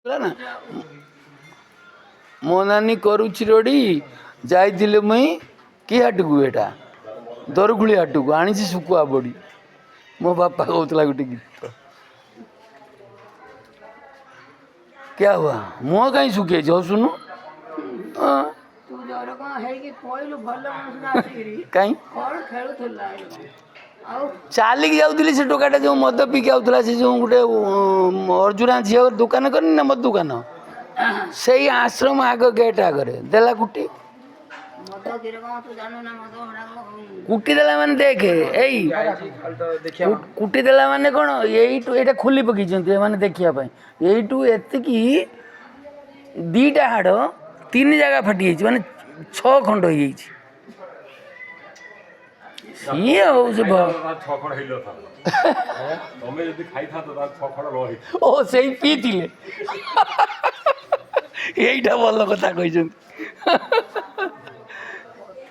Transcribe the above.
ना मो नानी करुची रोडी जाइले मुई कि हाट को एटा दरगुड़ी हाट को आनी शुकुआ बड़ी मो बापा कहला गोटे गीत क्या हुआ मुह कहीं शुके हसुनु कहीं चालिक जाऊली से टोकाटा जो मद पीक आउला से जो गोटे अर्जुना झी दुकान करनी ना मद दुकान से आश्रम आग गेट आगे देला कुटी कुटी देला माने देखे एई कुटी देला माने कौन यही एटा खोली पकई माने देखिया यहीठू एतिकी दीटा हाड़ तीन जगह फाटी माने 6 खंड हो ये हो से ओ से पीथिले यहीटा भल कथा कही